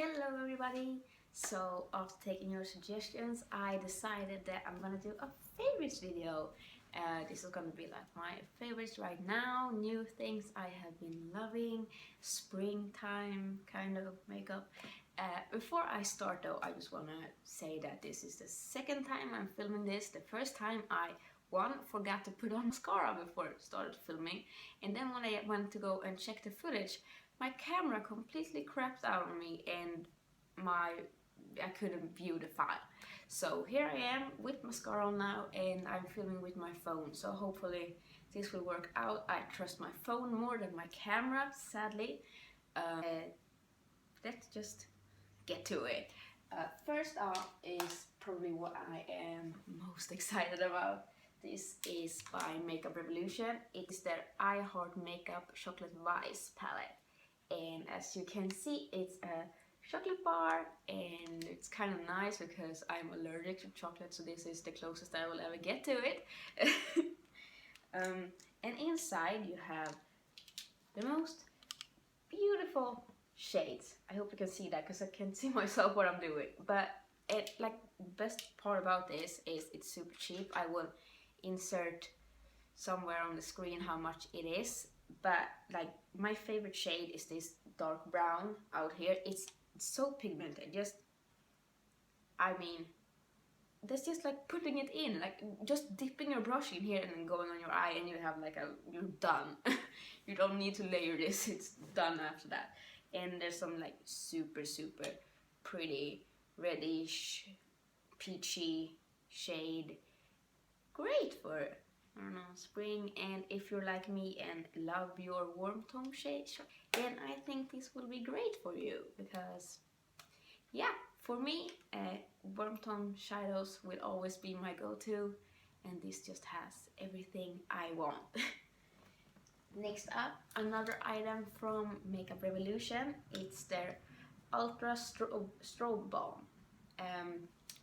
Hello everybody! So after taking your suggestions, I decided that I'm gonna do a favorites video. This is gonna be like my favorites right now, new things I have been loving, springtime kind of makeup. Before I start though, I just wanna say that this is the second time I'm filming this. The first time I forgot to put on mascara before I started filming, and then when I went to go and check the footage, my camera completely crapped out on me and I couldn't view the file. So here I am with mascara on now and I'm filming with my phone, so hopefully this will work out. I trust my phone more than my camera, sadly. Let's just get to it. First off is probably what I am most excited about. This is by Makeup Revolution. It is their I Heart Makeup Chocolate Vice palette. And as you can see, it's a chocolate bar and it's kind of nice because I'm allergic to chocolate, so this is the closest I will ever get to it. And inside you have the most beautiful shades. I hope you can see that because I can't see myself what I'm doing. But the best part about this is it's super cheap. I will insert somewhere on the screen how much it is. But like my favorite shade is this dark brown out here. It's so pigmented. I mean, that's just like putting it in, like just dipping your brush in here and then going on your eye, and you have like you're done. You don't need to layer this. It's done after that. And there's some like super pretty reddish peachy shade, great for I don't know, spring. And if you're like me and love your warm tone shade, then I think this will be great for you, because yeah, for me, warm tone shadows will always be my go-to, and this just has everything I want. Next up, another item from Makeup Revolution. It's their Ultra Strobe Balm.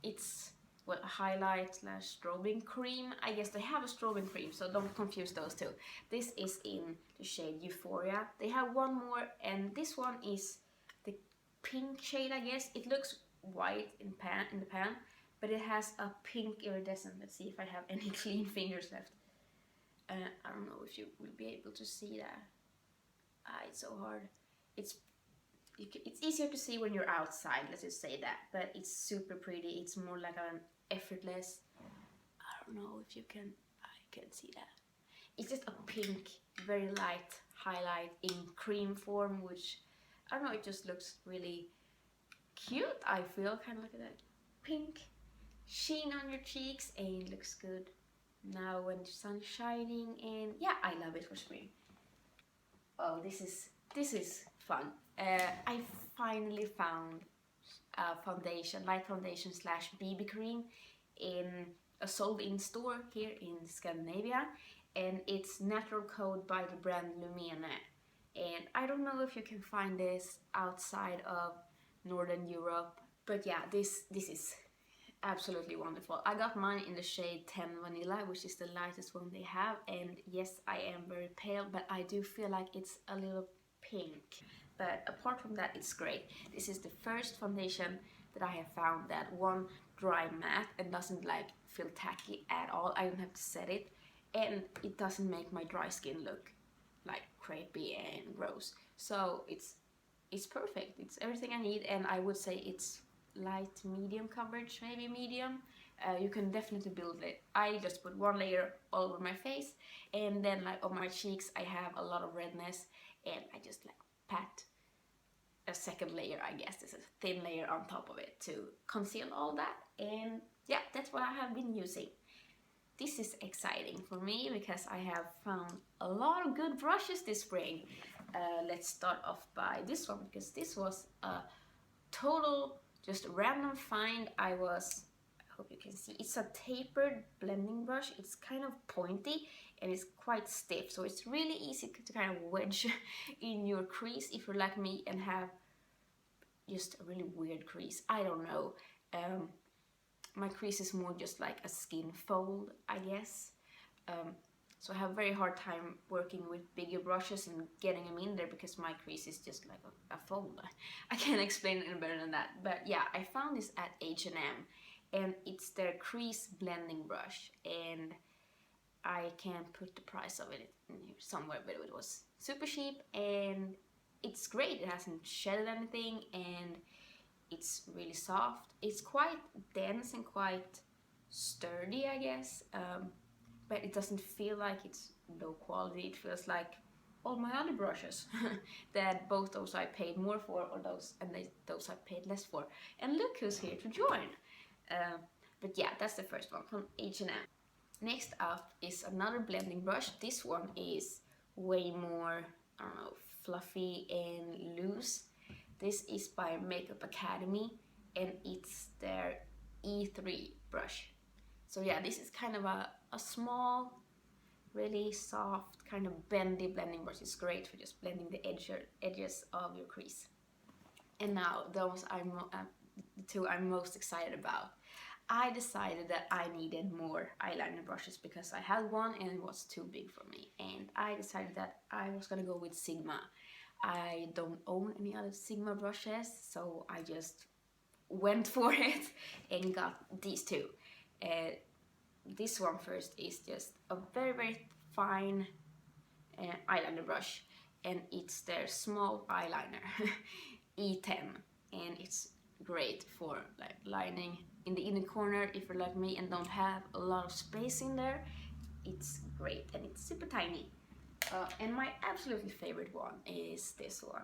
It's a highlight slash strobing cream. I guess they have a strobing cream, so don't confuse those two. This is in the shade Euphoria. They have one more, and this one is the pink shade, I guess. It looks white in the pan, but it has a pink iridescent. Let's see if I have any clean fingers left. I don't know if you will be able to see that. It's so hard. It's easier to see when you're outside, let's just say that, but it's super pretty. It's more like an effortless, I don't know if you can, I can see that. It's just a pink, very light highlight in cream form, which, I don't know, it just looks really cute, I feel, kind of like that pink sheen on your cheeks, and it looks good now when the sun's shining, and yeah, I love it for spring. Oh, this is fun. I finally found a foundation, light foundation slash BB cream in a sold-in store here in Scandinavia, and it's natural code by the brand Lumens. And I don't know if you can find this outside of Northern Europe, but yeah, this is absolutely wonderful. I got mine in the shade 10 Vanilla, which is the lightest one they have, and yes, I am very pale, but I do feel like it's a little pink. But apart from that, it's great. This is the first foundation that I have found that one dry matte and doesn't like feel tacky at all. I don't have to set it, and it doesn't make my dry skin look like crepey and gross. So it's perfect. It's everything I need, and I would say it's light medium coverage, maybe medium. You can definitely build it. I just put one layer all over my face, and then like on my cheeks I have a lot of redness, and I just like pat a second layer, I guess this is a thin layer on top of it to conceal all that. And yeah, that's what I have been using. This is exciting for me because I have found a lot of good brushes this spring. Let's start off by this one, because this was a total just random find. I hope you can see, it's a tapered blending brush. It's kind of pointy and it's quite stiff, so it's really easy to kind of wedge in your crease if you're like me and have just a really weird crease. I don't know. My crease is more just like a skin fold, I guess. So I have a very hard time working with bigger brushes and getting them in there because my crease is just like a fold. I can't explain it any better than that. But yeah, I found this at H&M and it's their crease blending brush, and I can't put the price of it in here somewhere, but it was super cheap and it's great. It hasn't shedded anything and it's really soft. It's quite dense and quite sturdy, I guess, but it doesn't feel like it's low quality. It feels like all my other brushes that both those I paid more for, or those I paid less for. And look who's here to join. But yeah, that's the first one from H&M. Next up is another blending brush. This one is way more, I don't know, fluffy and loose. This is by Makeup Academy and it's their E3 brush. So yeah, this is kind of a small, really soft, kind of bendy blending brush. It's great for just blending the edges of your crease. And now those are the two I'm most excited about. I decided that I needed more eyeliner brushes because I had one and it was too big for me. And I decided that I was gonna go with Sigma. I don't own any other Sigma brushes, so I just went for it and got these two. This one first is just a very, very fine eyeliner brush, and it's their small eyeliner, E10, and it's great for like lining in the inner corner if you're like me and don't have a lot of space in there. It's great and it's super tiny. And my absolutely favorite one is this one.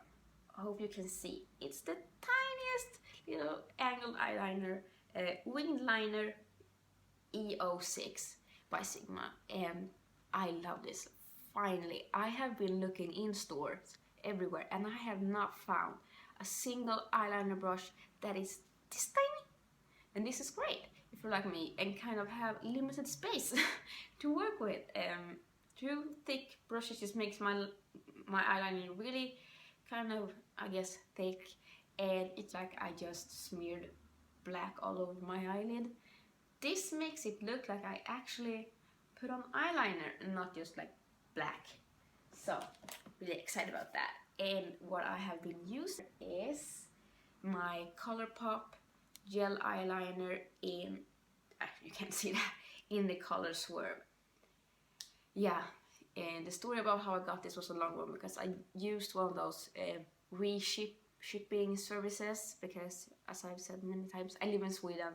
I hope you can see. It's the tiniest little angled eyeliner, winged liner E06 by Sigma, and I love this. Finally, I have been looking in stores everywhere and I have not found a single eyeliner brush that is this tiny. And this is great if you're like me and kind of have limited space to work with. Two thick brushes just makes my eyeliner really kind of, I guess, thick, and it's like I just smeared black all over my eyelid. This makes it look like I actually put on eyeliner and not just like black. So, really excited about that. And what I have been using is my Colourpop gel eyeliner in, actually you can't see that, in the color Swerve. Yeah, and the story about how I got this was a long one because I used one of those shipping services because, as I've said many times, I live in Sweden.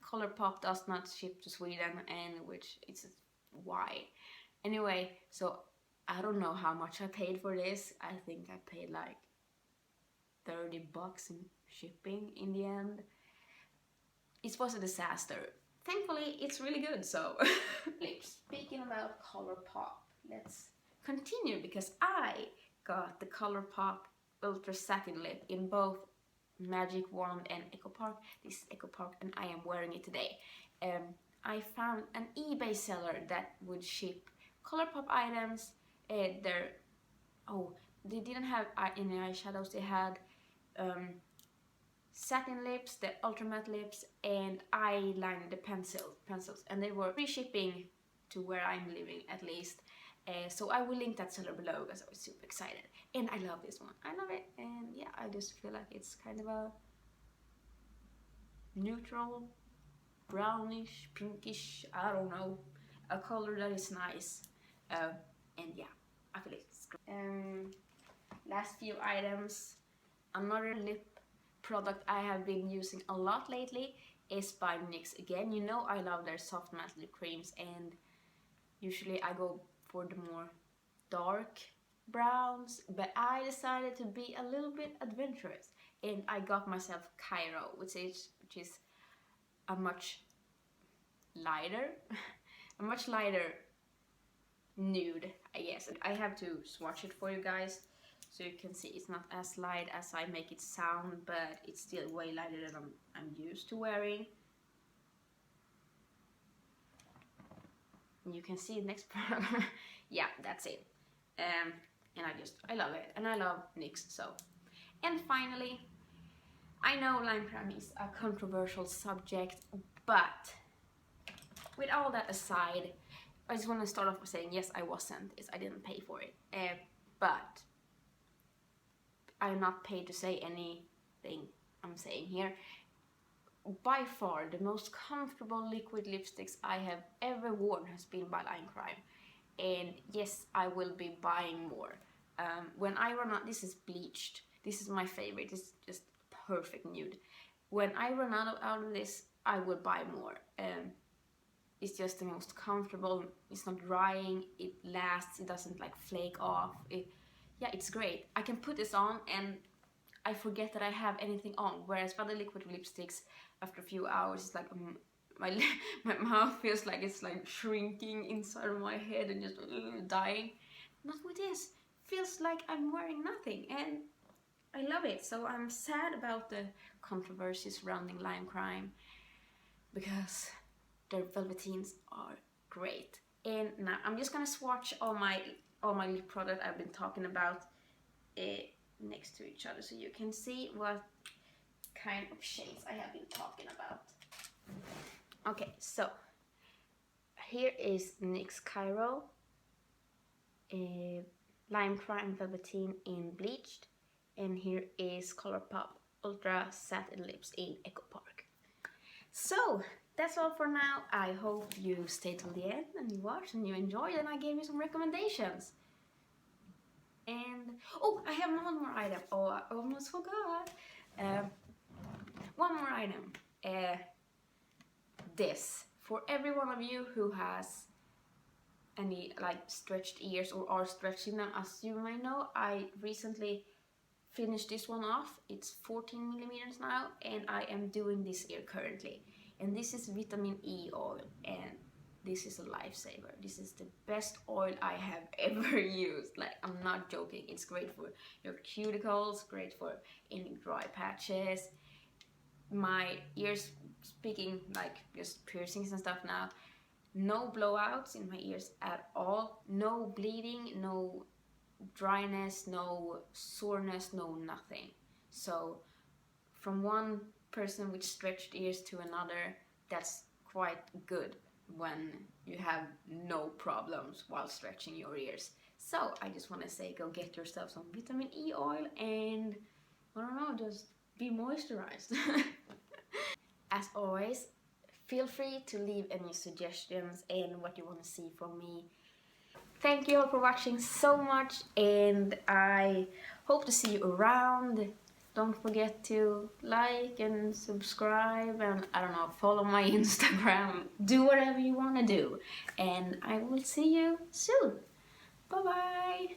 Colourpop does not ship to Sweden, and which is why. Anyway, so I don't know how much I paid for this. I think I paid like 30 bucks in shipping in the end. It was a disaster. Thankfully, it's really good, so. Speaking about Colourpop, let's continue because I got the Colourpop Ultra Satin Lip in both Magic Wand and Echo Park. This is Echo Park and I am wearing it today. I found an eBay seller that would ship Colourpop items. They didn't have any eyeshadows. They had satin lips, the ultra matte lips, and eyeliner, the pencils, and they were free shipping to where I'm living at least. So I will link that seller below because I was super excited. And I love this one. I love it. And yeah, I just feel like it's kind of a neutral, brownish, pinkish, I don't know, a color that is nice. And yeah, I feel like it's great. Last few items. Another lip product I have been using a lot lately is by NYX again. You know I love their soft matte lip creams, and usually I go for the more dark browns, but I decided to be a little bit adventurous and I got myself Cairo, which is a much lighter nude, I guess. I have to swatch it for you guys so you can see it's not as light as I make it sound, but it's still way lighter than I'm used to wearing. You can see the next part. Yeah, that's it. And I love it, and I love NYX. So, and finally, I know Limecrime is a controversial subject, but with all that aside, I just want to start off by saying, yes, I was sent this. I didn't pay for it. But I'm not paid to say anything I'm saying here. By far, the most comfortable liquid lipsticks I have ever worn has been by Limecrime. And yes, I will be buying more. When I run out, this is Bleached. This is my favorite. It's just perfect nude. When I run out of this, I will buy more. It's just the most comfortable. It's not drying. It lasts. It doesn't like flake off. Yeah, it's great. I can put this on and I forget that I have anything on. Whereas other liquid lipsticks, after a few hours, it's like my mouth feels like it's like shrinking inside of my head and just dying. Not with this. Feels like I'm wearing nothing, and I love it. So I'm sad about the controversy surrounding Limecrime because their velvetines are great. And now I'm just gonna swatch all my lip product I've been talking about next to each other so you can see what kind of shades I have been talking about. Okay, so here is NYX Cairo, Limecrime Velvetine in Bleached, and here is Colourpop Ultra Satin Lips in Echo Park. So that's all for now. I hope you stayed till the end and you watched and you enjoyed, and I gave you some recommendations. And oh, I have one more item. Oh, I almost forgot. One more item. This for every one of you who has any like stretched ears or are stretching them. As you may know, I recently finished this one off. It's 14 millimeters now, and I am doing this ear currently. And this is vitamin E oil, and this is a lifesaver. This is the best oil I have ever used. Like, I'm not joking. It's great for your cuticles, great for any dry patches. My ears, speaking like just piercings and stuff now, no blowouts in my ears at all, no bleeding, no dryness, no soreness, no nothing. So from one person with stretched ears to another, that's quite good when you have no problems while stretching your ears. So I just want to say, go get yourself some vitamin E oil and, I don't know, just be moisturized. As always, feel free to leave any suggestions and what you want to see from me. Thank you all for watching so much, and I hope to see you around. Don't forget to like and subscribe and, I don't know, follow my Instagram. Do whatever you want to do. And I will see you soon. Bye bye.